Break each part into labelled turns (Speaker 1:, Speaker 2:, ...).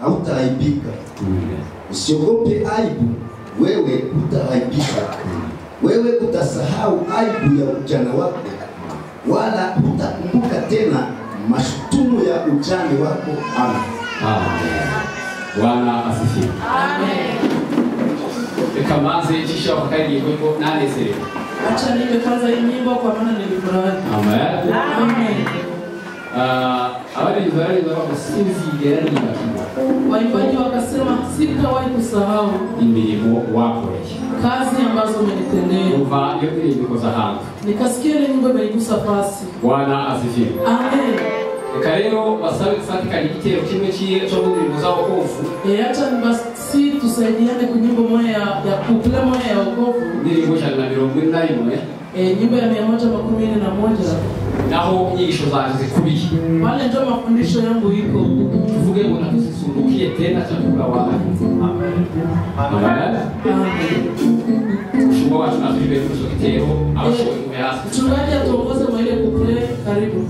Speaker 1: hautaaibika. Usiogope aibu, wewe hutaaibika. Wewe utasahau aibu ya ujana wako, wala hutakumbuka tena mashutumu ya ujane wako.
Speaker 2: Amen. Bwana asifiwe.
Speaker 3: Amen.
Speaker 2: Kamaze kisha wakati yuko nani siri.
Speaker 3: Acha nipe kwanza hii nyimbo kwa maana nilifurahi.
Speaker 2: Amen.
Speaker 3: Amen.
Speaker 2: Awali Israeli wao sinzi gerani bakimwa.
Speaker 3: Waimbaji wakasema sitawahi kusahau
Speaker 2: Imirimo wako.
Speaker 3: kazi ambazo umenitendea.
Speaker 2: Kuva yote ndiko za hangu.
Speaker 3: Nikasikia ile nyimbo imenigusa pasi.
Speaker 2: Bwana asifiwe.
Speaker 3: Amen.
Speaker 2: Karero basabe kufatika igitero kimwe cyo mu za wokovu.
Speaker 3: Acha basi tusaidiane kwa nyimbo moja ya couple moja ya wokovu.
Speaker 2: Ndirimbo ya 141.
Speaker 3: Nyimbo ya 141. Naho
Speaker 2: inyigisho zaje zikubiye.
Speaker 3: Wale ndio mafundisho yangu iko.
Speaker 2: Tuvuge ngo natusumbukie tena chakula wala. Amen. Amen. Shimo watu na tulibe kwa kitero au shimo umeasa.
Speaker 3: Mchungaji atuongoze mwa ile couple karibu.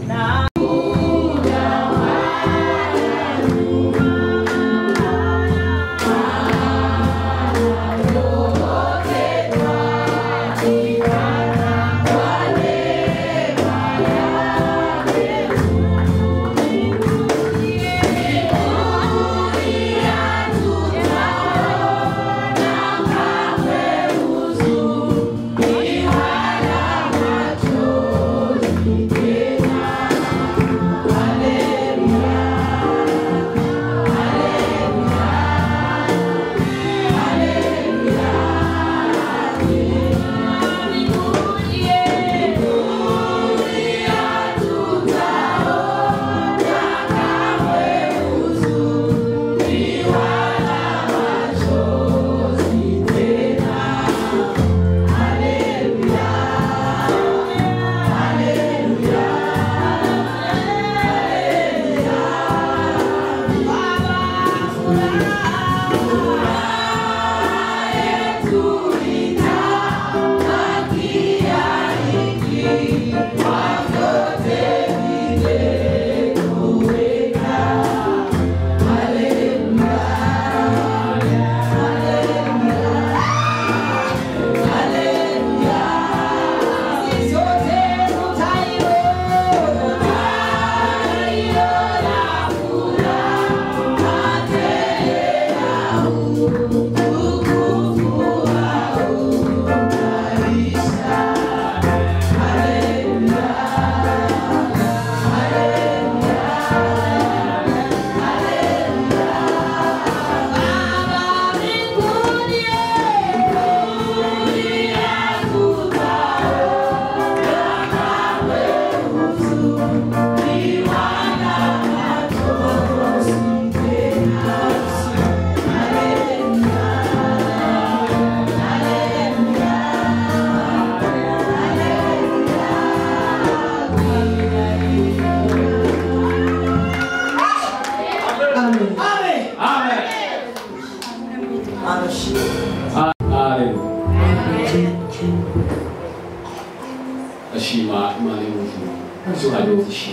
Speaker 2: Ashima imani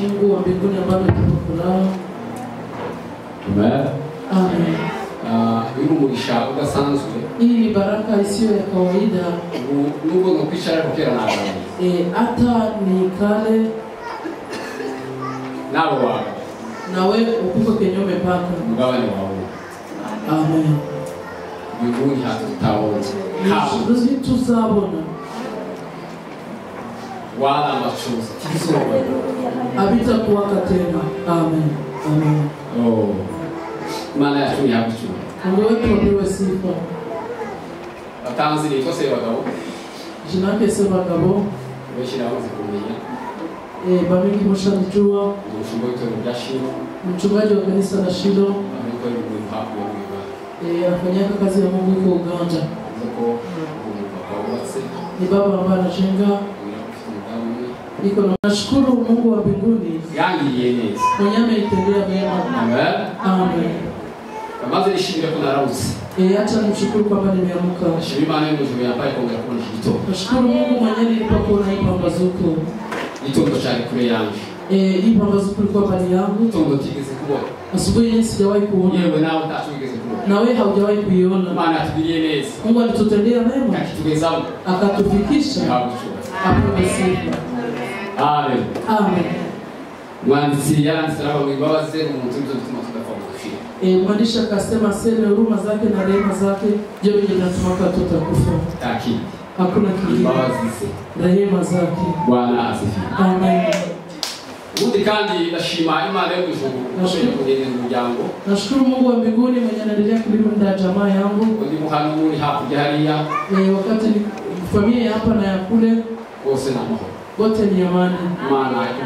Speaker 3: Mungu wa mbinguni ambaye tunafuraha.
Speaker 2: Amen.
Speaker 3: Amen.
Speaker 2: Uyu mugisha udasanzwe.
Speaker 3: Hii ni baraka isiyo ya kawaida.
Speaker 2: Nubwo no kwicara kukera nawe.
Speaker 3: Hata ni kale
Speaker 2: nabo wawe.
Speaker 3: Nawe ukuko kenyome paka.
Speaker 2: Mugabane wawe.
Speaker 3: Amen.
Speaker 2: Mbinguni hatutawona.
Speaker 3: Tuzi tuzabona.
Speaker 2: Wala machozi kizoba
Speaker 3: Abita kuwaka tena. Amen. Amen.
Speaker 2: Oh. Mana yacu yacu.
Speaker 3: Mungu wetu apewe sifa.
Speaker 2: Atanzi ni tose bagabo.
Speaker 3: Jina lake Sebagabo.
Speaker 2: Weshira wazi kumenya.
Speaker 3: Bamingi mushanijua.
Speaker 2: Mshumba wetu wa Shilo.
Speaker 3: Mchungaji wa kanisa la Shilo.
Speaker 2: Amekuwa ni mpapo wa
Speaker 3: anafanya kazi ya Mungu kwa Uganda.
Speaker 2: Zako
Speaker 3: Ni baba ambaye anajenga. Niko nashukuru Mungu wa mbinguni.
Speaker 2: Yangi yenyewe.
Speaker 3: Mwenyewe itendea mema.
Speaker 2: Amen.
Speaker 3: Amen.
Speaker 2: Kamaze nishimira kuna rausi.
Speaker 3: Acha nimshukuru kwamba nimeamka.
Speaker 2: Nashimira neno ndio yapaye kwa kuna kito.
Speaker 3: Nashukuru Mungu mwenyewe nilipokuwa naipa mazuko.
Speaker 2: Nitondo cyane kure yanjye.
Speaker 3: Hii ambazo kulikuwa bali yangu.
Speaker 2: Tondo tigeze kubona.
Speaker 3: Asubuhi yenyewe sijawahi kuona.
Speaker 2: Yewe nawe utachigeze kubona.
Speaker 3: Na wewe haujawahi kuiona.
Speaker 2: Maana tubilie neza.
Speaker 3: Mungu alitutendea mema.
Speaker 2: Akitugezaho.
Speaker 3: Akatufikisha. Hapo basi.
Speaker 2: Amen.
Speaker 3: Amen.
Speaker 2: Mwandisi yanditse mu ibabaze mu mutunzo bituma tudafa.
Speaker 3: Mwandishi akasema sema huruma zake na rehema zake ndio vinatuma tutakufa.
Speaker 2: Taki.
Speaker 3: Hakuna kingine. Rehema zake.
Speaker 2: Bwana asifiwe.
Speaker 3: Amen.
Speaker 2: Ubundi kandi ndashima Imana yo kujuru nashimye kugenda mu muryango.
Speaker 3: Nashukuru Mungu wa mbinguni mwenye anaendelea kulinda jamaa yangu.
Speaker 2: Ndi muhanuri hapo hariya.
Speaker 3: Wakati ni familia hapa na ya kule
Speaker 2: bose na mahoro.
Speaker 3: Wote ni amani.
Speaker 2: Maana yake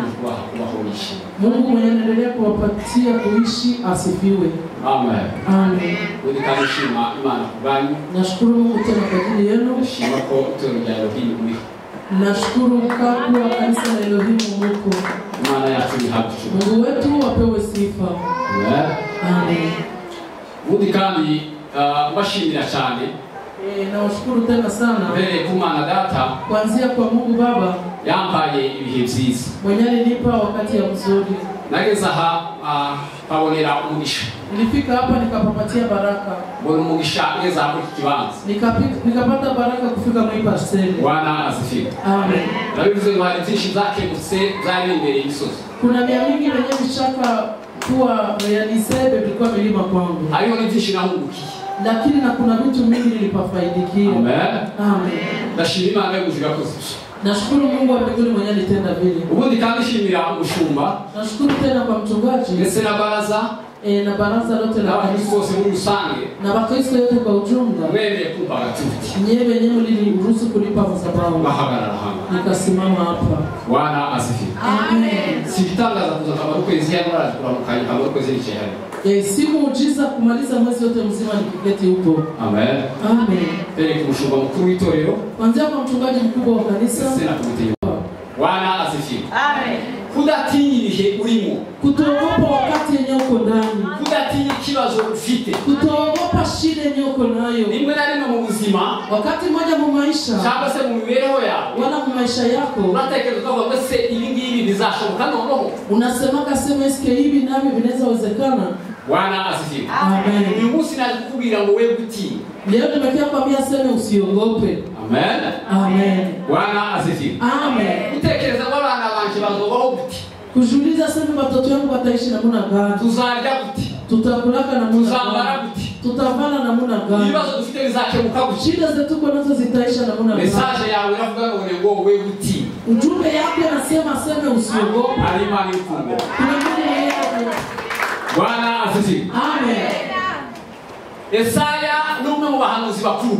Speaker 2: kubahonisha.
Speaker 3: Mungu mwenye anaendelea kuwapatia kuishi asifiwe.
Speaker 2: Amen.
Speaker 3: Amen.
Speaker 2: Ubundi kandi nashima Imana kubanyu.
Speaker 3: Nashukuru Mungu tena kwa ajili yenu.
Speaker 2: Nashima ko utoro rya Elohim uri.
Speaker 3: Nashukuru kwa kanisa la Elohim Mungu.
Speaker 2: Maana yake ni hapo.
Speaker 3: Mungu wetu apewe sifa. Amen.
Speaker 2: Ubundi kandi bashimira cyane.
Speaker 3: Nawashukuru tena sana.
Speaker 2: Mbere kumana data
Speaker 3: kuanzia kwa Mungu Baba
Speaker 2: yampaye ibihe byiza.
Speaker 3: Mwenye alinipa wakati ya mzuri.
Speaker 2: Nageza pabonera umugisha.
Speaker 3: Nilifika hapa nikapapatia baraka.
Speaker 2: Mbona umugisha ngeza hapo kibanza.
Speaker 3: Nikapata baraka kufika mwa parcel.
Speaker 2: Bwana asifiwe.
Speaker 3: Amen.
Speaker 2: Nabivuze ngo hari byinshi zake muse zari imbere y'imisozi.
Speaker 3: Kuna mia mingi yenye bishaka kuwa realisebe bilikuwa milima kwangu.
Speaker 2: Hariho byinshi nahungukiye.
Speaker 3: Lakini na kuna vitu mingi nilipafaidikia.
Speaker 2: Amen.
Speaker 3: Amen.
Speaker 2: Ndashima Imana yo kuzirakoze.
Speaker 3: Nashukuru Mungu wa mbinguni mwenye alitenda vile.
Speaker 2: Ubundi kandi shimira umushumba.
Speaker 3: Nashukuru tena kwa mchungaji.
Speaker 2: Ndetse na baraza.
Speaker 3: Na baraza lote la
Speaker 2: kanisa bose muri rusange.
Speaker 3: Na Wakristo wote kwa ujumla.
Speaker 2: Wewe kumpa gatuti.
Speaker 3: Nyewe wenyewe mliniruhusu kulipa msababu.
Speaker 2: Bahagarara hano.
Speaker 3: Nikasimama hapa.
Speaker 2: Bwana asifiwe.
Speaker 3: Amen.
Speaker 2: Sitangaza kuzakama kwezi ya nara kuramukanya kama kwezi ni cyane.
Speaker 3: Si muujiza kumaliza mwezi wote mzima nikiketi huko.
Speaker 2: Amen.
Speaker 3: Amen.
Speaker 2: Tele kumshumba mkuu w'itorero.
Speaker 3: Kuanzia kwa mchungaji mkubwa wa kanisa.
Speaker 2: Sina kumtiyo. Bwana asifiwe.
Speaker 3: Amen.
Speaker 2: Kudatinyihe urimo.
Speaker 3: Kutoogopa wakati yenyewe uko ndani.
Speaker 2: Kudatinyi kibazo ufite.
Speaker 3: Kutoogopa shida yenyewe uko nayo.
Speaker 2: Nimwe na rimwe mu buzima.
Speaker 3: Wakati mmoja mu maisha.
Speaker 2: Cyangwa se mu mibereho yawe.
Speaker 3: Wala mu maisha yako.
Speaker 2: Uratekereza ko ngo se ibi ngibi bizashoboka noneho.
Speaker 3: Unasema sema eske hivi nami vinaweza wezekana.
Speaker 2: Bwana asifiwe.
Speaker 3: Amen.
Speaker 2: Uyu munsi nakubwira ngo wewe guti.
Speaker 3: Leo nimekia kwambia sema usiogope.
Speaker 2: Amen.
Speaker 3: Amen.
Speaker 2: Bwana asifiwe.
Speaker 3: Amen.
Speaker 2: Utekereza ko abana banje bazobaho guti.
Speaker 3: Kujiuliza sema watoto wangu wataishi namna gani?
Speaker 2: Tuzarya guti.
Speaker 3: Tutakulaka namna gani?
Speaker 2: Tuzambara guti.
Speaker 3: Tutavana namna gani?
Speaker 2: Ibibazo dufite bizakemuka guti.
Speaker 3: Shida zetu kwa nazo zitaisha namna gani?
Speaker 2: Message yawe iravuga ngo wewe guti.
Speaker 3: Ujumbe yake anasema sema usiogope.
Speaker 2: Alima ni mfungo.
Speaker 3: Bwana
Speaker 2: asifiwe.
Speaker 3: Amen.
Speaker 2: Yesaya ni umwe mu bahanuzi bakuru.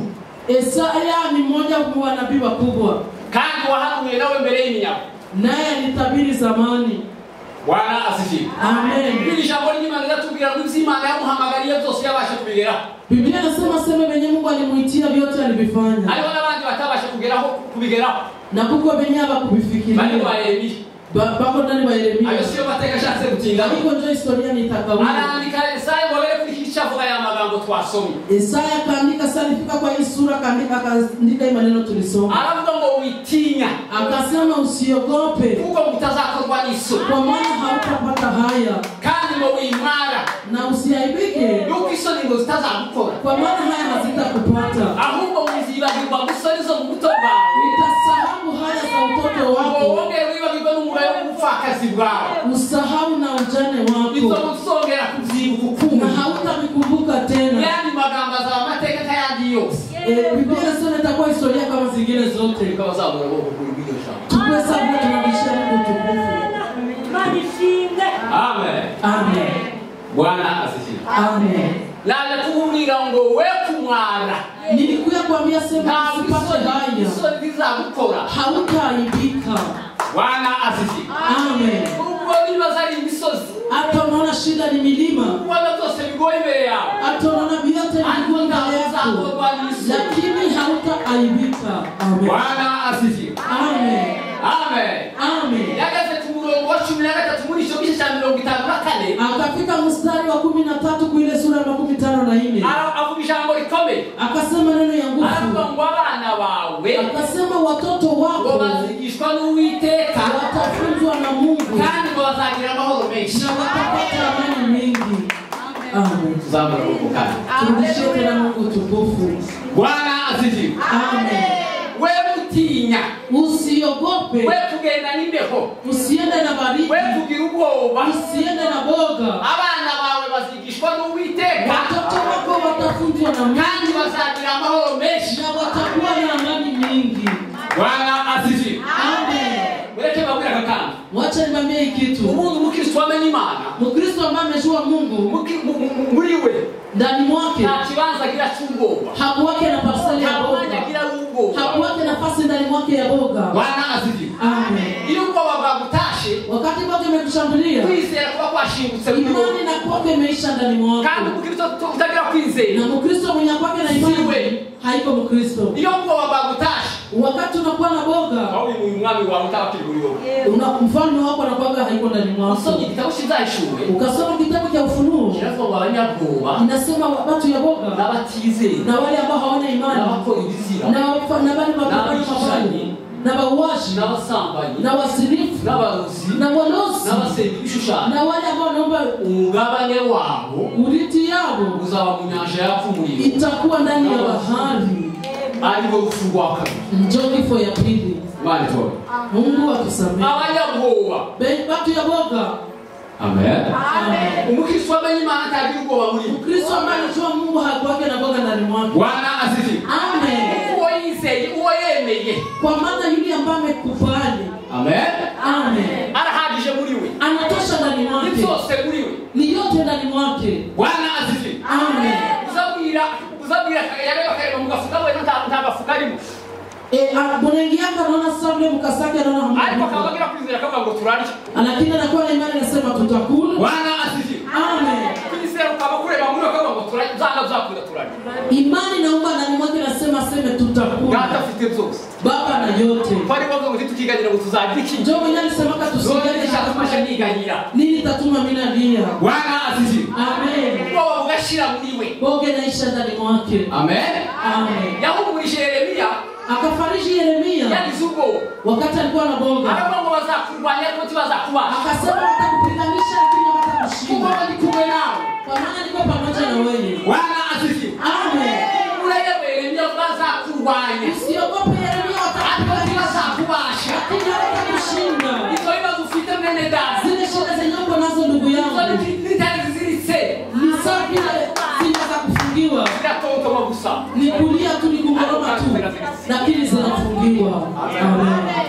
Speaker 3: Yesaya ni mmoja wa nabii wakubwa.
Speaker 2: Kandi wahanuye nawe mbere y'imyaka.
Speaker 3: Naye alitabiri zamani.
Speaker 2: Bwana asifiwe.
Speaker 3: Amen.
Speaker 2: Biblia jambo nyingi linatubwira ngo Imana yamuhamagariye byose yabasha kubigera.
Speaker 3: Biblia inasema sema wenye Mungu alimuitia vyote alivifanya.
Speaker 2: Hariho n'abandi batabasha kubigeraho.
Speaker 3: Na kuko wenye habakubifikiria.
Speaker 2: Bali wa Yeremia.
Speaker 3: Bako ndani wa Yeremia.
Speaker 2: Ayo sio mateka shatse gutinda.
Speaker 3: Iko ndio historia nitakawia.
Speaker 2: Anaandika Yesaya wale kulikichavuga ya magambo twasomye.
Speaker 3: Yesaya kaandika sana nifika kwa hii sura kaandika hii maneno tulisoma.
Speaker 2: Aravuga ngo witinya.
Speaker 3: Akasema usiogope.
Speaker 2: Kuko mutazakorwa n'iso.
Speaker 3: Kwa maana hautapata haya.
Speaker 2: Kandi ngo wimara.
Speaker 3: Na usiaibike.
Speaker 2: Yuko iso ngo zitazagukora.
Speaker 3: Kwa maana haya hazitakupata.
Speaker 2: Ahubwo muzibagirwa gusorizo mu buto bwawe.
Speaker 3: Utasahau haya za utoto wako.
Speaker 2: Wongere wibagirwa n'umurayo w'ubupfakazi bwawe.
Speaker 3: Usahau na ujane wako.
Speaker 2: Izo muzongera kuvyibuka ukundi.
Speaker 3: Na hautavikumbuka tena.
Speaker 2: Yani magambo za amateka tayandi yose.
Speaker 3: Biblia inasema itakuwa historia kama zingine zote.
Speaker 2: Kama sababu ya Mungu kuibidisha.
Speaker 3: Tukue sababu tunabishia Mungu tukufu.
Speaker 2: Amen.
Speaker 3: Amen.
Speaker 2: Bwana asifiwe.
Speaker 3: Amen.
Speaker 2: Laje kuhurira ngo we kumwara.
Speaker 3: Nilikuja kuambia sema usipate haya.
Speaker 2: Iso bizagukora.
Speaker 3: Hautaibika.
Speaker 2: Bwana asifiwe.
Speaker 3: Amen.
Speaker 2: Ubwo nibazari imisozi.
Speaker 3: Hata unaona shida ni milima.
Speaker 2: Wala zose bigoye imbere yawe.
Speaker 3: Hata unaona vyote ni ngumu mbele yako. Lakini hautaaibika. Amen.
Speaker 2: Bwana asifiwe.
Speaker 3: Amen.
Speaker 2: Amen.
Speaker 3: Amen.
Speaker 2: Yakaze tumurongo wa 13 muri cyo gice cya 54.
Speaker 3: Akafika mstari wa 13 kuile sura ya 54.
Speaker 2: Avuga ijambo rikomeye.
Speaker 3: Akasema neno ya nguvu.
Speaker 2: Ngo abana bawe.
Speaker 3: Akasema watoto wako
Speaker 2: bazigishwa n'Uwiteka.
Speaker 3: Watafunzwa na Mungu.
Speaker 2: Kandi Tuzamura kukana.
Speaker 3: Turudishie tena Mungu tukufu.
Speaker 2: Bwana asifiwe.
Speaker 3: Amen.
Speaker 2: Wewe utinya.
Speaker 3: Usiogope.
Speaker 2: Wewe tugenda n'imbeho.
Speaker 3: Usiende na baridi.
Speaker 2: Wewe tugira ubwoba.
Speaker 3: Usiende na boga.
Speaker 2: Abana bawe bazigishwa n'Uwiteka.
Speaker 3: Watoto wako watafunzwa na Mungu.
Speaker 2: Kandi bazagira amahoro menshi.
Speaker 3: Na watakuwa na amani nyingi.
Speaker 2: Bwana asifiwe.
Speaker 3: Amen.
Speaker 2: Mweke babwira kakana.
Speaker 3: Wacha nimwambie hiki kitu.
Speaker 2: Umuntu mukristo amenye Imana.
Speaker 3: Mkristo ambaye amejua Mungu
Speaker 2: Muri we
Speaker 3: ndani mwake
Speaker 2: nta kibanza gira cy'ubwoba.
Speaker 3: hakuwake na parcel ya boga. Hakuwake nafasi ndani mwake ya boga.
Speaker 2: Bwana asifiwe.
Speaker 3: Amen.
Speaker 2: Iyo ubwoba bwagutashe,
Speaker 3: Wakati boga imekushambulia,
Speaker 2: kwizera kuba kwashingutse muri wowe.
Speaker 3: imani na kwake imeisha ndani mwako.
Speaker 2: Kandi umukristo utagira kwizera.
Speaker 3: Na Mkristo mwenye kwake na imani haiko Mkristo.
Speaker 2: Iyo ubwoba bwagutashe,
Speaker 3: Wakati unakuwa na boga,
Speaker 2: aho uyu mwami wawe utabakiri muri wowe.
Speaker 3: una mfalme wako na kwanga haiko ndani mwako.
Speaker 2: Usomye igitabo cy'Izahishuwe.
Speaker 3: Ukasoma kitabu cha Ufunuo,
Speaker 2: Kiravuga ngo abanyabwoba
Speaker 3: inasema watu ya boga
Speaker 2: n'abatizera
Speaker 3: na wale ambao hawana imani
Speaker 2: n'abakora ibizira
Speaker 3: na wale mabaya na bauaji
Speaker 2: n'abasambanyi
Speaker 3: na wasirifu
Speaker 2: n'abarozi
Speaker 3: na walosi
Speaker 2: n'abasenga ibishushanyo,
Speaker 3: na wale ambao wanaomba
Speaker 2: umugabane wabo
Speaker 3: uriti yao
Speaker 2: uzaba mu nyanja yaka umuriro,
Speaker 3: itakuwa ndani ya bahari.
Speaker 2: aribo rupfu rwa kabiri.
Speaker 3: Njoo kifo ya pili.
Speaker 2: Bwana tuwe
Speaker 3: Mungu atusamehe.
Speaker 2: abanyabwoba
Speaker 3: Watu ya boga.
Speaker 2: amen.
Speaker 3: Amen.
Speaker 2: Umukristo amenye Imana atagira ubwoba muri we.
Speaker 3: Kristo ambaye anajua Mungu hakuwake na boga ndani mwake.
Speaker 2: Bwana asifiwe.
Speaker 3: Amen.
Speaker 2: Uwo yizeye, uwo yemeye,
Speaker 3: Kwa maana yule ambaye amekubali.
Speaker 2: amen,
Speaker 3: Amen.
Speaker 2: arahagije muri we.
Speaker 3: Anatosha ndani
Speaker 2: Ni
Speaker 3: mwake.
Speaker 2: byose muri we.
Speaker 3: Ni yote ndani mwake.
Speaker 2: Bwana asifiwe.
Speaker 3: Amen.
Speaker 2: uzabwira yareba akareba mu gafuka we nta gafuka arimo.
Speaker 3: Mwenengiaka anaona sable mkasake anaona hamna.
Speaker 2: Ariko akabagira kwizera akavuga ngo turarya.
Speaker 3: Lakini anakuwa na imani anasema tutakula.
Speaker 2: Bwana asifiwe.
Speaker 3: Amen.
Speaker 2: Kwizera ukaba kureba muri akavuga ngo turarya, uzakura turarya.
Speaker 3: Imani naomba ndani mwake nasema sema tutakula.
Speaker 2: Data afite byose.
Speaker 3: Baba na yote.
Speaker 2: Kwari bavuga ngo tukiganira ngo tuzagira iki?
Speaker 3: Ndio mwenye alisema tusigane
Speaker 2: shaka niganyira.
Speaker 3: Nini tatuma mimi nalia.
Speaker 2: Bwana asifiwe.
Speaker 3: Amen.
Speaker 2: Kwa ugashira muri we.
Speaker 3: Boge naisha ndani mwake.
Speaker 2: Amen.
Speaker 3: Amen.
Speaker 2: Yahumurishe Yeremia.
Speaker 3: Akafariji Yeremia
Speaker 2: yalizugo
Speaker 3: wakati alikuwa na boga.
Speaker 2: Arabango bazakurwanya ko tibazakuba.
Speaker 3: Akasema watakupiganisha lakini watakushinda.
Speaker 2: Kuko ndi kumwe nawe.
Speaker 3: Kwa maana niko pamoja na wewe.
Speaker 2: Bwana asifiwe.
Speaker 3: Amen.
Speaker 2: Ulaye Yeremia bazakurwanya.
Speaker 3: Usiogope Yeremia
Speaker 2: watakubasha.
Speaker 3: Lakini watakushinda.
Speaker 2: Hizo hizo ufite mene dada.
Speaker 3: Zile shida zenye uko nazo ndugu yangu. Ni safi za kufungiwa. Ni kulia tu ni kungoroma tu. Lakini zinafungiwa. Amen.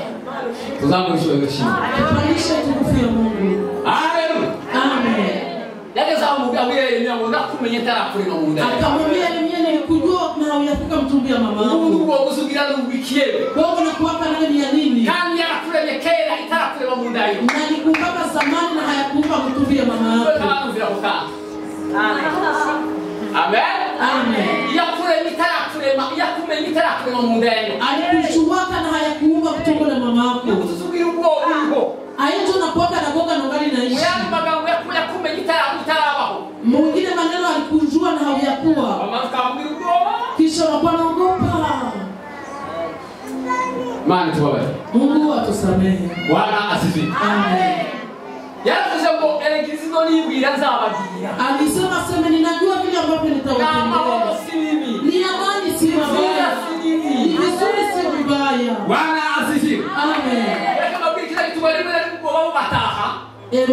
Speaker 2: Tuzamwisho heshima.
Speaker 3: Tupandishe tukufu ya Mungu.
Speaker 2: Haleluya.
Speaker 3: Amen.
Speaker 2: Yageza umugabo Yeremia ngo ndakumenye tarakuri no munda.
Speaker 3: Akamwambia Yeremia nilikujua na huyafika mtumbi ya mama yako.
Speaker 2: Mungu wagusugira n'ubikiyewe.
Speaker 3: Wewe unakuwaka nani ya nini?
Speaker 2: Kandi yarakuremye kera itarakure munda yo.
Speaker 3: Na nikumpaka zamani na hayakuumba mtumbi ya mama yako.
Speaker 2: Amen.
Speaker 3: Amen.
Speaker 2: Yakuremye itarakure munda yo.
Speaker 3: Alikuchuwaka na hayakuumba mtumbo na mama yako.
Speaker 2: Kusugira ubwo uriho.
Speaker 3: Ayeto unakuwaka na boga na ngali naishi.
Speaker 2: Muyandi magambo yakumenye itarabaho.
Speaker 3: Mwingine maneno alikujua na hauyakuwa.
Speaker 2: Mama akamwambia ubwoba.
Speaker 3: Kisha unakuwa naogopa.
Speaker 2: Maana tuwawe.
Speaker 3: Mungu atusamehe.
Speaker 2: Bwana asifiwe.
Speaker 3: Amen.
Speaker 2: Yaravuze ngo eregizizo nibwira nzababwira.
Speaker 3: Alisema sema ninajua vile ambavyo nitawatendea. Ni amani si mabaya. Ni vizuri si vibaya.
Speaker 2: Bwana asifiwe.
Speaker 3: Amen.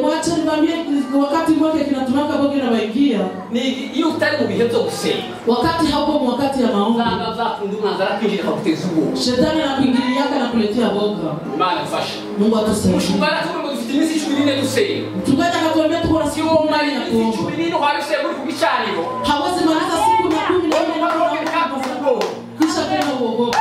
Speaker 3: Mwache niambie wakati mwake kinatumaka boge na waingia.
Speaker 2: Ni iyo utari mu bihe byo gusenga.
Speaker 3: Wakati hapo wakati ya maombi.
Speaker 2: Zanga zakundi mwanzara kwinjira kwakuteza ubwo.
Speaker 3: Shetani anakuingilia yake na kuletea boga.
Speaker 2: Imana ifashe.
Speaker 3: Mungu atusaidie.
Speaker 2: Mushumara tuko dufite iminsi 14 dusenga.
Speaker 3: Mchungaji akatuambia tuko na siku 10 ya kuomba.
Speaker 2: 14 haruse muri kubicaniro.
Speaker 3: Hawezi maliza siku na 10 na kisha tena uogope.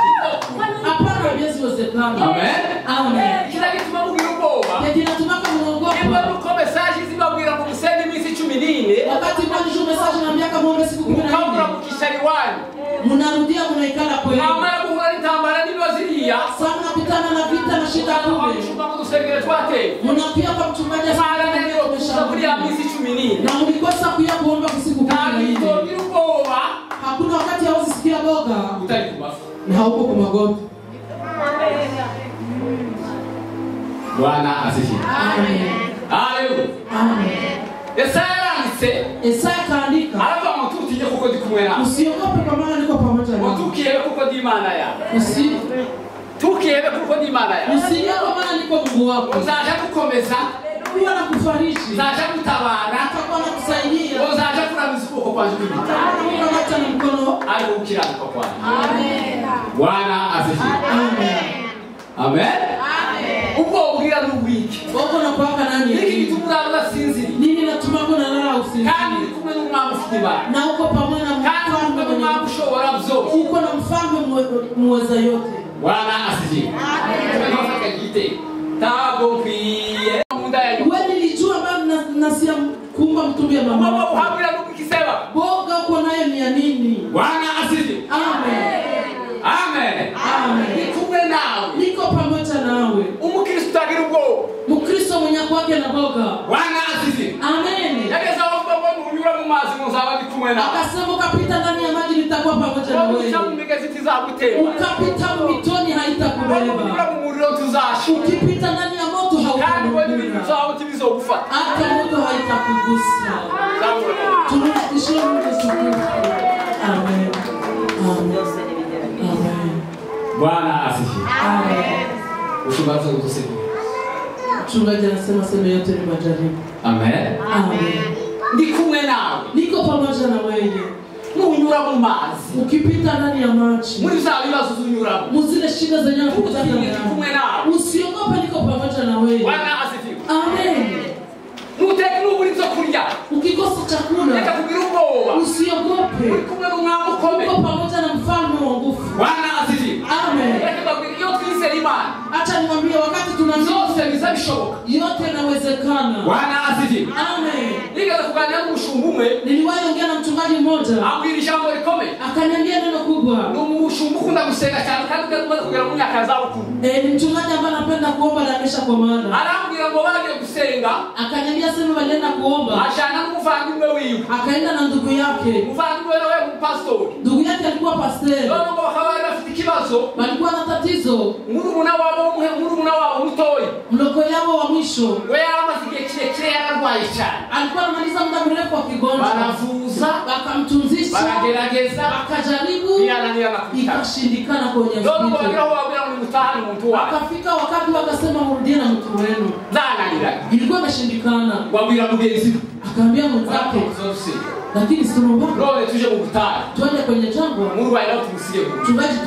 Speaker 3: Hapana, haiwezekana.
Speaker 2: Amen.
Speaker 3: Amen.
Speaker 2: Kila kitu mabugiro ubwoba.
Speaker 3: Yeye tunataka muogope.
Speaker 2: Niba uko message zibabwira ngo musenge iminsi 14.
Speaker 3: Wakati mwanzo message na miaka muombe siku 14.
Speaker 2: Kabura mukishari wani.
Speaker 3: Mnarudia mnaikala kweli.
Speaker 2: Amara kuhari tambara niba ziriya.
Speaker 3: Sana kutana na vita na shida kule.
Speaker 2: Mshumba kusengera twate.
Speaker 3: Mnapia kwa mchungaji
Speaker 2: Mara ndio kushauri ya minsi 14.
Speaker 3: na mlikosa kuya kuomba siku 14. Hakuna wakati hawezi sikia boga.
Speaker 2: Utali kubafu.
Speaker 3: Na hauko kwa magoti.
Speaker 2: Bwana asifiwe.
Speaker 3: Amen.
Speaker 2: Haleluya.
Speaker 3: Amen.
Speaker 2: Yesaya yanditse
Speaker 3: Isaya kaandika,
Speaker 2: arava mututinye kuko ndi kumwe nawe.
Speaker 3: usiogope kwa maana niko pamoja nawe.
Speaker 2: Mutukiyebe kuko ndi Imana yawe. Tukiyebe kuko ndi Imana yawe.
Speaker 3: Usiye kwa maana niko Mungu wako.
Speaker 2: Uzaje gukomeza,
Speaker 3: Uwa na kufariji.
Speaker 2: uzaje gutabara,
Speaker 3: Atakuwa na kusaidia.
Speaker 2: uzaje kuramiza ukuboko kwanjye kw'iburyo.
Speaker 3: Ukamata na mkono.
Speaker 2: Ari ukiranuka kwanjye.
Speaker 4: Amen.
Speaker 2: Bwana asifiwe.
Speaker 3: Amen.
Speaker 2: Amen. Ubwo ubwira n'ubwiki.
Speaker 3: Wako na paka nani?
Speaker 2: Niki gitumura basinziri.
Speaker 3: Nini natumako na lala usinziri?
Speaker 2: Kandi kumwe n'umwami ufite ibara.
Speaker 3: Na uko pamoja na
Speaker 2: Kandi kumwe n'umwami ushobora byose.
Speaker 3: uko na mfalme muweza yote.
Speaker 2: Bwana asifiwe. Tunafaka gite. Tabo kwiye. Munda ya
Speaker 3: Wewe nilijua bado nasia kumba mtumbi ya mama.
Speaker 2: Mama uhabira n'ukisema.
Speaker 3: Boga uko nayo ni ya nini?
Speaker 2: Bwana asifiwe.
Speaker 3: Amen.
Speaker 2: Amen.
Speaker 3: Amen.
Speaker 2: Kumwe nawe.
Speaker 3: Niko pamoja nawe.
Speaker 2: Umukristo agira ubwo.
Speaker 3: Mkristo mwenye kwake na boga.
Speaker 2: Bwana asifiwe.
Speaker 3: Amen.
Speaker 2: Yageza wavuga ngo unyura mu mazi muzaba ndi kumwe nawe.
Speaker 3: Akasema ukapita ndani ya maji nitakuwa pamoja na wewe.
Speaker 2: Ukamuca mu migezi tizagutema.
Speaker 3: Ukapita mitoni haitakubeba.
Speaker 2: Unyura mu muriro tuzasha.
Speaker 3: Ukipita ndani ya moto
Speaker 2: Kandi wewe ibintu
Speaker 3: hautakugusa.
Speaker 2: byawe tibizogufata.
Speaker 3: Hata moto haitakugusa. Tunamshukuru Mungu siku. Amen. Amen. Amen.
Speaker 2: Bwana asifiwe.
Speaker 3: Amen.
Speaker 2: Ushobora kutusaidia.
Speaker 3: Mchungaji anasema sema yote ni majaribu.
Speaker 2: Amen.
Speaker 3: Amen.
Speaker 2: Ndi kumwe nawe.
Speaker 3: Niko pamoja na wewe.
Speaker 2: Munyura mu mazi.
Speaker 3: Ukipita ndani ya maji.
Speaker 2: Muri za bibazo unyura.
Speaker 3: Muzile shida zenyewe kukutana
Speaker 2: Ndi kumwe nawe.
Speaker 3: Usiogope, niko pamoja na wewe.
Speaker 2: Bwana asifiwe.
Speaker 3: Amen.
Speaker 2: Nuteke n'uburi zo kurya.
Speaker 3: Ukikosa chakula,
Speaker 2: Reka kugira ubwoba.
Speaker 3: usiogope.
Speaker 2: Uri kumwe n'umwami ukomeye.
Speaker 3: Uko pamoja na mfalme wa nguvu.
Speaker 2: Bwana asifiwe.
Speaker 3: Amen.
Speaker 2: Reka babwire iyo twizera Imana.
Speaker 3: Acha niwaambie wakati tunaamini
Speaker 2: Zose bizabishoboka.
Speaker 3: yote yanawezekana.
Speaker 2: Bwana asifiwe.
Speaker 3: Amen.
Speaker 2: Nigeze kuganira n'umushumba umwe.
Speaker 3: Niliwahi ongea na mchungaji mmoja.
Speaker 2: Ambwira ijambo rikomeye.
Speaker 3: Akaniambia neno kubwa.
Speaker 2: Ni umushumba ukunda gusenga cyane kandi umaze kugera mu myaka y'izabukuru.
Speaker 3: Ni mchungaji ambaye anapenda kuomba na amesha kwa maana.
Speaker 2: Arambwira ngo bagiye gusenga.
Speaker 3: Akaniambia sema walienda kuomba.
Speaker 2: Ashana n'umuvandimwe wiwe.
Speaker 3: Akaenda na ndugu yake.
Speaker 2: Umuvandimwe nawe umupastori.
Speaker 3: Ndugu yake alikuwa pastor.
Speaker 2: None ngo bakaba bari bafite ikibazo.
Speaker 3: Walikuwa na tatizo.
Speaker 2: Murumuna wabo mutoyi.
Speaker 3: Mdogo yao wa mwisho.
Speaker 2: We yaramaze igihe kirekire yararwaye cyane.
Speaker 3: Alikuwa anamaliza muda mrefu akigonjwa.
Speaker 2: Baravuza.
Speaker 3: Bakamtunzisha.
Speaker 2: Baragerageza.
Speaker 3: Bakajaribu. Ikashindikana kwenye
Speaker 2: hospitali. Ndio wagira ho wabira mu mutahani muntu wawe.
Speaker 3: Akafika wakati wakasema mrudie na mtu wenu.
Speaker 2: Zananira.
Speaker 3: Ilikuwa imeshindikana.
Speaker 2: Wabira mugenzi.
Speaker 3: Akaambia mwenzake. Lakini sinomba.
Speaker 2: Roho tuje mu butari.
Speaker 3: Tuende kwenye jangwa.
Speaker 2: Mungu aenda tumusigie.
Speaker 3: Mchungaji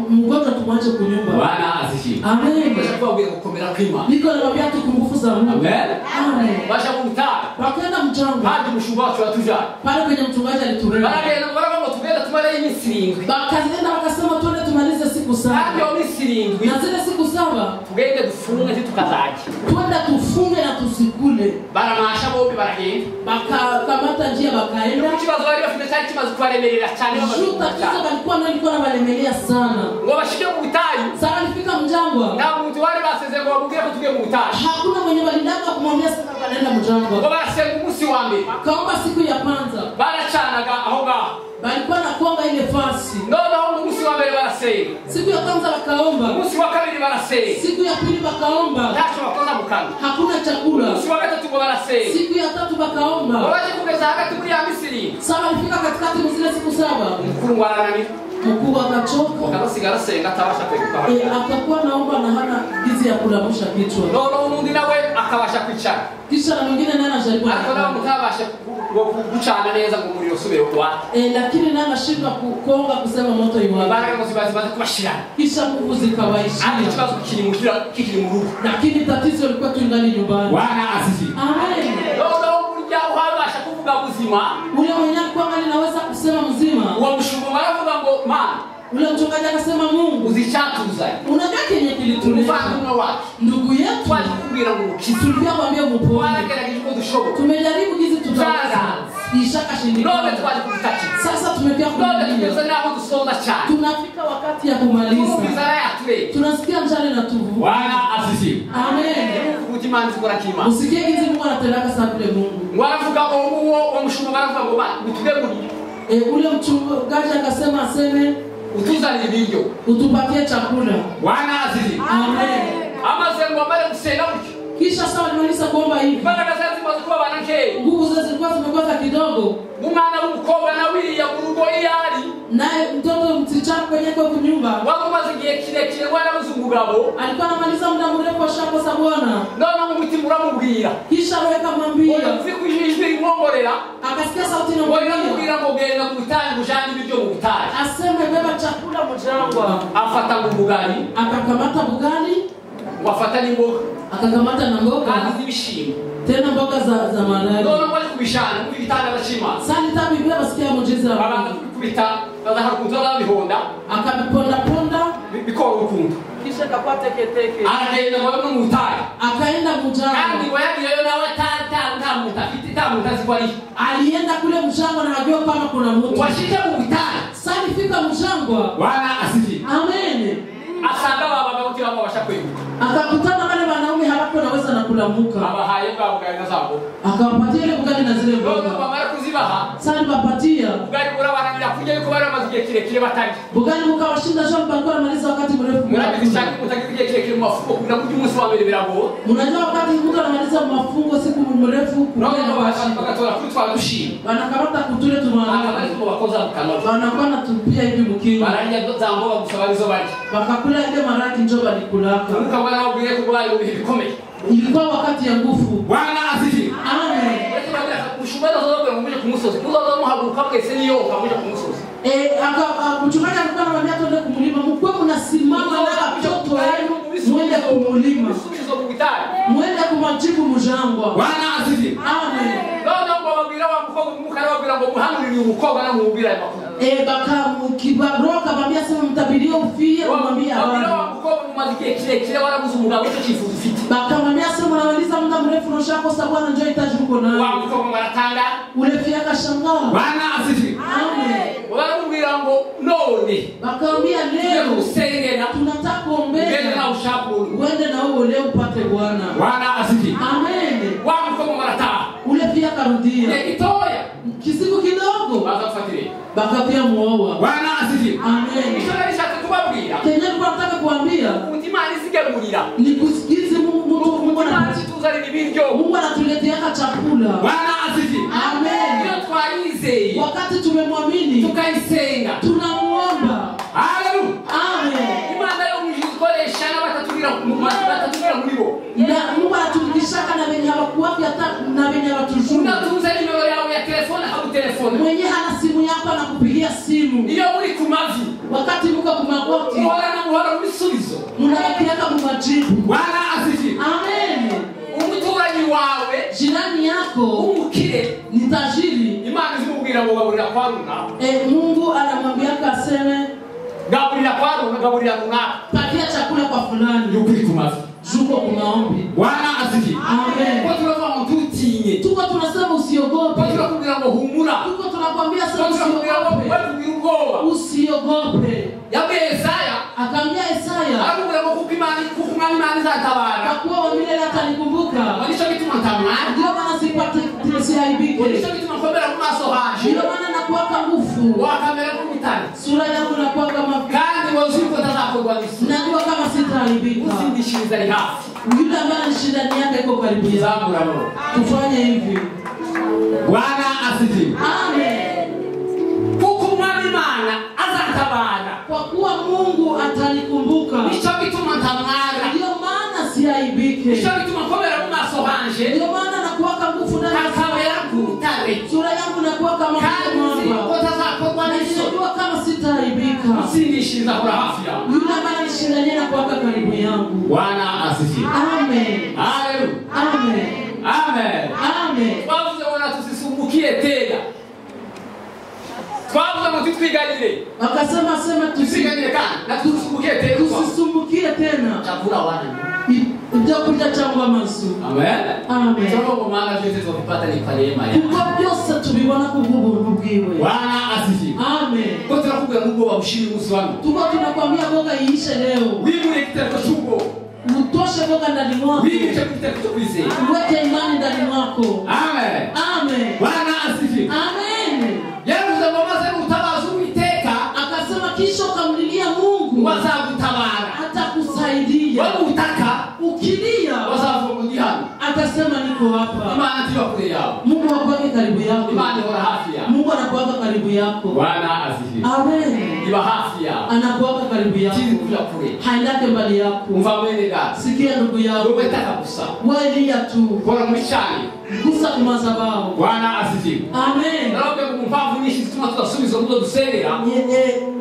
Speaker 3: mgonjwa tumwache kunyumba.
Speaker 2: Bwana asifiwe.
Speaker 3: Amen.
Speaker 2: Kwa kuwa gukomera kwima.
Speaker 3: Niko nawaambia tu nguvu za Mungu.
Speaker 2: Amen.
Speaker 3: Amen.
Speaker 2: Basha mu butari.
Speaker 3: Wakaenda mjangwa.
Speaker 2: Hadi mshumba watu watuja.
Speaker 3: Pale kwenye mchungaji aliturema.
Speaker 2: Baragenda tugenda tumara iminsi 7.
Speaker 3: Bakaenda wakasema tuende tumalize siku 7.
Speaker 2: Hadi iminsi 7.
Speaker 3: Na zile siku 7
Speaker 2: tugende dufunge tukazaje.
Speaker 3: Twenda tufunge na tusikule.
Speaker 2: Baramasha bombi baragenda.
Speaker 3: Bakakamata njia bakaenda.
Speaker 2: Ikibazo bari bafite cyari kimaze kwaremerera cyane
Speaker 3: Shuta kizo balikuwa balemelea sana.
Speaker 2: Ngo bashike mu butayu.
Speaker 3: Sasa alifika mjangwa.
Speaker 2: Na muntu wari baseze ngo bamubwire ko tugiye mu butayu.
Speaker 3: Hakuna mwenye walindaka kumwambia sasa banaenda mjangwa.
Speaker 2: Ngo barasenga umunsi wa mbere.
Speaker 3: Kaomba siku ya kwanza.
Speaker 2: Baracanaga aho ngaho.
Speaker 3: Balikuwa na konga ile fasi.
Speaker 2: None aho umunsi wa mbere barasenga.
Speaker 3: Siku ya kwanza bakaomba.
Speaker 2: Umunsi wa kabiri barasenga.
Speaker 3: Siku ya pili bakaomba.
Speaker 2: Ntacyo bakoza mu kanwa.
Speaker 3: Hakuna chakula.
Speaker 2: Umunsi wa gatatu ngo barasenga.
Speaker 3: Siku ya tatu bakaomba.
Speaker 2: Baje kugeza hagati muri ya Misiri.
Speaker 3: Sasa alifika katikati mzile siku 7.
Speaker 2: Mkuu arananira.
Speaker 3: Mkuu akachoka.
Speaker 2: Akasigara senga atabasha kweguka.
Speaker 3: Akakuwa naomba na hana gizi ya kulamusha kichwa.
Speaker 2: None undi nawe akabasha kwicara.
Speaker 3: Kisha na mwingine naye anajaribu.
Speaker 2: Akona mutabasha gucana neza ngo umuriro usubire kwa.
Speaker 3: Lakini naye anashindwa kukonga kusema moto iwapi.
Speaker 2: Baraka ngo zibaze kubashirana.
Speaker 3: Kisha nguvu zikawaishia.
Speaker 2: Hadi kibazo kikiri mu rugo.
Speaker 3: Lakini tatizo lilikuwa tu ndani nyumbani.
Speaker 2: Bwana asifiwe.
Speaker 3: Amen.
Speaker 2: None urya uhabasha kuvuga buzima.
Speaker 3: Ule mwenye alikuwa anaweza kusema mzima.
Speaker 2: Uwo mshumba baravuga ngo man.
Speaker 3: Ule mchungaji akasema Mungu
Speaker 2: uzichatuza.
Speaker 3: Unajua kenye kilituleta.
Speaker 2: Mfano wake.
Speaker 3: Ndugu yetu
Speaker 2: twakubwira ngo ukize.
Speaker 3: Tulikuwa kwambia mupone.
Speaker 2: Twaragerageza uko dushoboka.
Speaker 3: Tumejaribu hizi tutaweza. Ishakashindikana.
Speaker 2: None twali kutaki.
Speaker 3: Sasa tumefika
Speaker 2: none tugeze naho dusonda cyane.
Speaker 3: Tunafika wakati ya kumaliza. Tunasikia njale na tuvu.
Speaker 2: Bwana asifiwe.
Speaker 3: Amen.
Speaker 2: Kutimani zikora kima.
Speaker 3: Usikie hizi Mungu anatelaka sana kule Mungu.
Speaker 2: Wanavuga uwo mshumba baravuga ngo ba utubeguri.
Speaker 3: Ule mchungaji akasema aseme
Speaker 2: utuzane ibiryo.
Speaker 3: Utupatie chakula.
Speaker 2: Bwana asifiwe.
Speaker 3: Amen.
Speaker 2: Amaze ngo amare gusenga
Speaker 3: Kisha sawa alimaliza kuomba hivi.
Speaker 2: Imbaraga zazi mazikuwa banake.
Speaker 3: Nguvu zake zilikuwa zimekosa kidogo.
Speaker 2: Umwana w'umukobwa na wiriya mu rugo iyari.
Speaker 3: Naye mtoto msichana kwenye kwa nyumba.
Speaker 2: Wako mazingiye kirekire bwana muzungugabo.
Speaker 3: Alikuwa anamaliza muda mrefu ashakosa bwana.
Speaker 2: None mu mutima uramubwira.
Speaker 3: Kisha weka mwambia.
Speaker 2: Uzi kujijwe imwongorera.
Speaker 3: Akasikia sauti na
Speaker 2: mwambia ngo genda kubitani mujani ibyo mu bitari.
Speaker 3: Aseme beba chakula mjangwa.
Speaker 2: Afata mu bugali.
Speaker 3: Akakamata bugali.
Speaker 2: Wafata n'imboga.
Speaker 3: Akakamata na mboga.
Speaker 2: Kandi zibishimwe.
Speaker 3: Tena mboga za maragi.
Speaker 2: None bali kubishana mu bitanga bashima.
Speaker 3: Sani tabi bila basikia mujiza.
Speaker 2: Abantu kubita badahakutola bihonda.
Speaker 3: Akabiponda ponda
Speaker 2: bikora ukuntu.
Speaker 3: Kisha kapate keteke.
Speaker 2: Agenda ngo mu mutari.
Speaker 3: Akaenda mjangwa.
Speaker 2: Kandi ngo yagiyeyo nawe tata mutafiti tamutazi kwali.
Speaker 3: Alienda kule mjangwa na hajua kama kuna mtu.
Speaker 2: Washika mu bitari.
Speaker 3: Sani fika mjangwa.
Speaker 2: Bwana asifi.
Speaker 3: Amen.
Speaker 2: Asanga baba wote wao washakwebu.
Speaker 3: Akakutana wale wanaume hapo naweza na kulamuka.
Speaker 2: Baba hayo baba kaenda zabo.
Speaker 3: Akawapatia ile bugali na zile mboga.
Speaker 2: Ndio baba kuzibaha.
Speaker 3: Sasa nipapatia.
Speaker 2: Bugali bora wananira kuja yuko bari amazigiye kirekire batangi.
Speaker 3: Bugali mukawashinda Jean Bangora maliza wakati mrefu.
Speaker 2: Murabishaka mutagiye kirekire mafuko kuna kuja umunsi wa mbere birago.
Speaker 3: Unajua wakati mtu anamaliza mafungo siku mrefu
Speaker 2: ndio bakatora kutwa dushi.
Speaker 3: Wanakamata kutule tumana.
Speaker 2: Bakoza mkanwa.
Speaker 3: Wanakuwa natupia hivi mkingo.
Speaker 2: Baranja za mboga kusabalizo bali.
Speaker 3: Bakakula ile maraki njoba nikulaka.
Speaker 2: Ukabona ubire kubali ubikomeye.
Speaker 3: Ilikuwa wakati ya nguvu.
Speaker 2: Bwana asifi.
Speaker 3: Amen.
Speaker 2: Ushubada zote ngomuje kumusozi. Kuzo muhabuka mwese niyo kamuje kumusozi.
Speaker 3: Mchungaji alikuwa anamwambia twende kumulima. Mkwe mnasimama na watoto wenu mwende kumulima. Mwende kumajibu mjangwa.
Speaker 2: Bwana asifi.
Speaker 3: Amen.
Speaker 2: Ndio ngo babira wa mukobwa mukara babira ngo muhanurire umukobwa na mubira ya makuru.
Speaker 3: Baka kibaroka bambia sema mtabirio ufie kumwambia
Speaker 2: bana. Babira wa mukobwa mumazikiye kirekire warabuze umugabo cyo kifuza ufite. Baka
Speaker 3: mwambia sema unamaliza muda mrefu unoshako sabwana njoo itaji uko nayo.
Speaker 2: Wa mukobwa maratanga.
Speaker 3: Ule pia kashangaa.
Speaker 2: Bwana asifi.
Speaker 3: Amen.
Speaker 2: Waramubwira ngo none.
Speaker 3: Bakamwambia leo
Speaker 2: usengena
Speaker 3: tunataka kuombea.
Speaker 2: Ngende na ushapu.
Speaker 3: Uende na wewe leo upate Bwana.
Speaker 2: Bwana asifi.
Speaker 3: Amen.
Speaker 2: Wa mukobwa maratanga.
Speaker 3: Ule pia karudia.
Speaker 2: Ikitoya.
Speaker 3: Kisiku kidogo.
Speaker 2: Bakafuatilia.
Speaker 3: Bakapia muoa.
Speaker 2: Bwana asifi.
Speaker 3: Amen.
Speaker 2: Ishara ishaka kubabwira.
Speaker 3: Kenya kwa nataka kuambia.
Speaker 2: Umutima alisigemurira.
Speaker 3: Ni kusikize Mungu
Speaker 2: anatuzalira ibiryo.
Speaker 3: Mungu anatuletea chakula.
Speaker 2: Bwana asifi.
Speaker 3: Amen.
Speaker 2: Ndio twaize.
Speaker 3: Wakati tumemwamini.
Speaker 2: Tukaisenga.
Speaker 3: Tunamuomba.
Speaker 2: Haleluya.
Speaker 3: Amen.
Speaker 2: Imana yo mujikoresha na batatubira muri bo.
Speaker 3: Na Mungu anatumikishaka na wenye hawakuwapi hata na wenye watujua.
Speaker 2: Unatunza nimero yao ya telefoni au telefoni.
Speaker 3: Mwenye hana simu yako anakupigia simu.
Speaker 2: Iyo muri kumavi.
Speaker 3: Wakati mko kumagoti.
Speaker 2: Muhora misubizo.
Speaker 3: Munabakiaka mumajibu.
Speaker 2: Bwana asifi.
Speaker 3: Amen.
Speaker 2: Umuturanyi wawe,
Speaker 3: jirani yako,
Speaker 2: umukire,
Speaker 3: ni tajiri.
Speaker 2: Imana zimubwira ngo gaburira kwa runa.
Speaker 3: Mungu anamwambia aseme
Speaker 2: gaburira kwa runa, gaburira runa.
Speaker 3: Patia chakula kwa fulani.
Speaker 2: Yukuri kumavi.
Speaker 3: Juko kumaombi.
Speaker 2: Bwana asifi.
Speaker 3: Amen.
Speaker 2: Kwa tunasema mtutinye.
Speaker 3: Tuko tunasema usiogope.
Speaker 2: Kwa tunakubwira ngo humura.
Speaker 3: Tuko tunakwambia sasa
Speaker 2: usiogope.
Speaker 3: Usiogope.
Speaker 2: Yabe Isaya,
Speaker 3: akamwambia Isaya,
Speaker 2: akubwira ngo kukumani imani zatabara.
Speaker 3: Kwa kuwa milele atanikumbuka.
Speaker 2: Walisha kitu mtamana.
Speaker 3: Ndio maana sipate siaibike.
Speaker 2: Walisha kitu mkombera kwa maso haji.
Speaker 3: Ndio maana nakuwaka nguvu.
Speaker 2: Wa kamera kumitani.
Speaker 3: Sura yangu nakuwa kama
Speaker 2: kandi waziko tazako kwa Yesu.
Speaker 3: Najua kama sitaaibika.
Speaker 2: Usindishiriza ni hafi.
Speaker 3: Yule ambaye shida yake iko karibu
Speaker 2: yangu na roho.
Speaker 3: Tufanye hivi.
Speaker 2: Bwana asifiwe.
Speaker 3: Amen.
Speaker 2: Kukumwami Imana azatabara.
Speaker 3: Kwa kuwa Mungu atanikumbuka.
Speaker 2: Nicho bituma ntamwara.
Speaker 3: Ndio maana siaibike.
Speaker 2: Nicho bituma komera mu maso hanje.
Speaker 3: Ndio maana nakuwaka nguvu ndani ya
Speaker 2: kawa yangu tare.
Speaker 3: Sura yangu nakuwa kama mwamba.
Speaker 2: Kwa tazako kwa Yesu.
Speaker 3: Najua kama sitaaibika.
Speaker 2: Usindishiriza kwa afya.
Speaker 3: Yule ambaye shida yake nakuwaka karibu yangu.
Speaker 2: Bwana asifiwe.
Speaker 3: Amen.
Speaker 2: Haleluya.
Speaker 3: Amen.
Speaker 2: Amen.
Speaker 3: Amen.
Speaker 2: Twavuze wana tusisumbukie tena. Twavuze ngo tutwiganire.
Speaker 3: Akasema sema
Speaker 2: tusiganire kana na tusisumbukie tena.
Speaker 3: Tusisumbukie tena.
Speaker 2: Chakula wana.
Speaker 3: Ndio kuja changu amasu.
Speaker 2: Amen.
Speaker 3: Amen.
Speaker 2: Sio maana sisi tunapata ni kwa neema yake.
Speaker 3: Kwa byose tubibona kubuntu bwiwe.
Speaker 2: Bwana asifiwe.
Speaker 3: Amen.
Speaker 2: Kwa tunakubwira Mungu wa ushindi musi wangu.
Speaker 3: Tuko tunakwambia boga iishe leo.
Speaker 2: Wimure kitako chungo.
Speaker 3: Utoshe boga ndani mwako.
Speaker 2: Wimure kitako chukwize.
Speaker 3: Uweke imani ndani mwako.
Speaker 2: Amen.
Speaker 3: Amen.
Speaker 2: Bwana asifiwe.
Speaker 3: Amen.
Speaker 2: Yaruza mama zetu utabaza uiteka.
Speaker 3: Akasema kisha ukamlilia Mungu.
Speaker 2: Wazakutabara.
Speaker 3: Hata kusaidia.
Speaker 2: Wewe utaka
Speaker 3: ukilia
Speaker 2: wazavumilia.
Speaker 3: hapa.
Speaker 2: Imana ndiyo kule yao.
Speaker 3: Mungu hakuwagi karibu yako.
Speaker 2: Imana ora hafi yao.
Speaker 3: Mungu anakuwanga karibu yako.
Speaker 2: Bwana asifiwe.
Speaker 3: Amen.
Speaker 2: Iba hafi yao.
Speaker 3: Anakuwanga karibu yako.
Speaker 2: Chini kula kule.
Speaker 3: Haendake mbali yako.
Speaker 2: Mvamwene gasi.
Speaker 3: Sikia ndugu yako.
Speaker 2: Wewe taka kusa.
Speaker 3: Walia tu.
Speaker 2: Bwana mwishani.
Speaker 3: Gusa kumazabao.
Speaker 2: Bwana asifiwe.
Speaker 3: Amen.
Speaker 2: Naomba kumpavu nishi tuma tutasubiza mudo dusengera.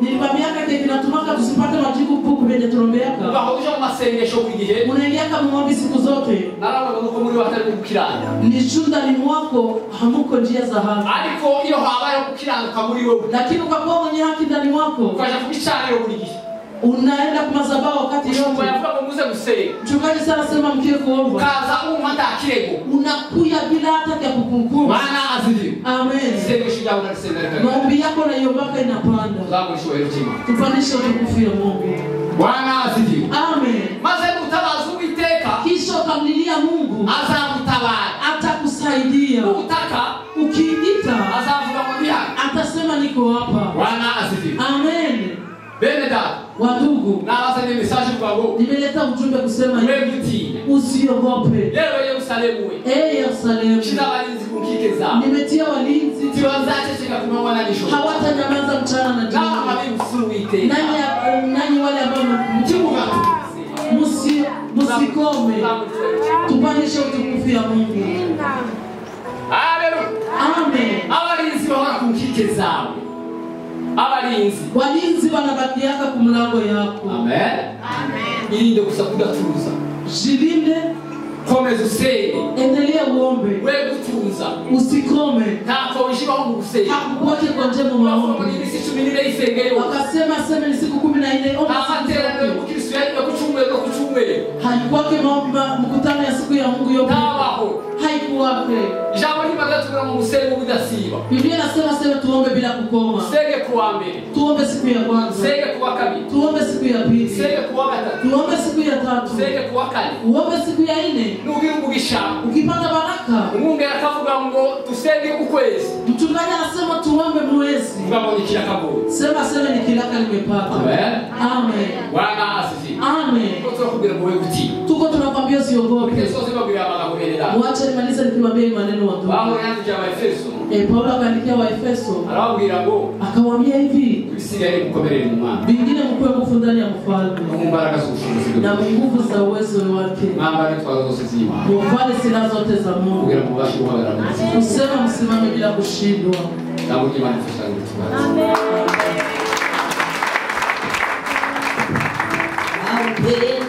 Speaker 3: Nilikwambia kati kinatumaka tusipate majibu puku penye turombeaka.
Speaker 2: Ubahoja mu masengesho kugihe.
Speaker 3: Unaingia kama muombi siku zote.
Speaker 2: Naraba nuko muri batari gukiranya.
Speaker 3: Ni shundani mwako hamuko njia za haki.
Speaker 2: Ariko iyo habaye gukiranuka muri wewe.
Speaker 3: Lakini ukakuwa mwenye haki ndani mwako.
Speaker 2: Ukaja kubicana buri gihe.
Speaker 3: Unaenda kumazabao wakati yote.
Speaker 2: Unayavuga ngo muze gusenga.
Speaker 3: Mchungaji sana sema mkie kuomba.
Speaker 2: Kaza umata kirego.
Speaker 3: Unakuya bila hata ya kukunkuma.
Speaker 2: Bwana asifiwe.
Speaker 3: Amen.
Speaker 2: Sengesho yao na sengesho.
Speaker 3: Maombi yako na yombaka inapanda.
Speaker 2: Zangu sio heshima.
Speaker 3: Tupandishe utukufu ya Mungu.
Speaker 2: Bwana asifiwe.
Speaker 3: Amen.
Speaker 2: Maze utabaza uiteka.
Speaker 3: Kisha ukamlilia Mungu.
Speaker 2: Azamutabara.
Speaker 3: Atakusaidia.
Speaker 2: Utaka
Speaker 3: ukiita
Speaker 2: azavuga ngo ndiha.
Speaker 3: Atasema niko hapa.
Speaker 2: Bwana asifiwe.
Speaker 3: Amen.
Speaker 2: Beneda.
Speaker 3: Wadugu.
Speaker 2: Na wasani message kwa ngo.
Speaker 3: Nimeleta ujumbe kusema
Speaker 2: hivi.
Speaker 3: Usiogope.
Speaker 2: Leo Yerusalemu we.
Speaker 3: Yerusalemu.
Speaker 2: Shida walinzi kukike zao.
Speaker 3: Nimetia walinzi.
Speaker 2: Tiwazache cheka kuma wananisho.
Speaker 3: Hawatanyamaza mchana na jioni.
Speaker 2: Na mabibi suite.
Speaker 3: Nani wale ambao
Speaker 2: mtimuga.
Speaker 3: Musikome. Tupandishe utukufu ya Mungu.
Speaker 2: Haleluya.
Speaker 3: Amen.
Speaker 2: Abalinzi bahora kukike zao. Abalinzi.
Speaker 3: Walinzi wanabakiaka kumlango yako.
Speaker 2: Amen. Amen. Ili ndio kusakuda turuza.
Speaker 3: Jilinde.
Speaker 2: Komeza usenge.
Speaker 3: Endelea uombe.
Speaker 2: Wewe kutunza.
Speaker 3: Usikome.
Speaker 2: Ntako ushibaho mu gusenge.
Speaker 3: Hakukuwake kwa njema maombi.
Speaker 2: Ni siku 14 isengero.
Speaker 3: Wakasema sema ni siku 14. Omba
Speaker 2: amatera mu Kristo yari kuchumwe.
Speaker 3: Haikuwake maombi mkutano ya siku ya Mungu yote.
Speaker 2: Tabaho.
Speaker 3: Haikuwake.
Speaker 2: Jambo hili bagatu mu gusenga ubudasiba.
Speaker 3: Biblia inasema sema tuombe bila kukoma.
Speaker 2: Senge kuwa mbere.
Speaker 3: Tuombe siku ya kwanza.
Speaker 2: Senge kuwa kabiri.
Speaker 3: Tuombe siku ya pili.
Speaker 2: Senge kuwa gatatu.
Speaker 3: Tuombe siku ya tatu.
Speaker 2: Senge kuwa kane.
Speaker 3: Uombe siku ya nne.
Speaker 2: Nugira umugisha.
Speaker 3: Ukipata baraka.
Speaker 2: Mungu akavuga ngo tusenge ukwezi.
Speaker 3: Mchungaji anasema tuombe mwezi.
Speaker 2: Ngamo ni kila kaburi.
Speaker 3: Sema ni kilaka nimepata.
Speaker 2: Amen.
Speaker 3: Amen.
Speaker 2: Bwana asifiwe.
Speaker 3: Amen. Tuko tunakwambia usiogope. Mwache nimalize nikiwaambia maneno watu. Paulo akaandikia Waefeso. Akawaambia hivi. Bingine mkue nguvu ndani ya mfalme. Na nguvu za uwezo wake. Mfalme silaha zote za Mungu. Usema msimame bila kushindwa.
Speaker 4: Amen.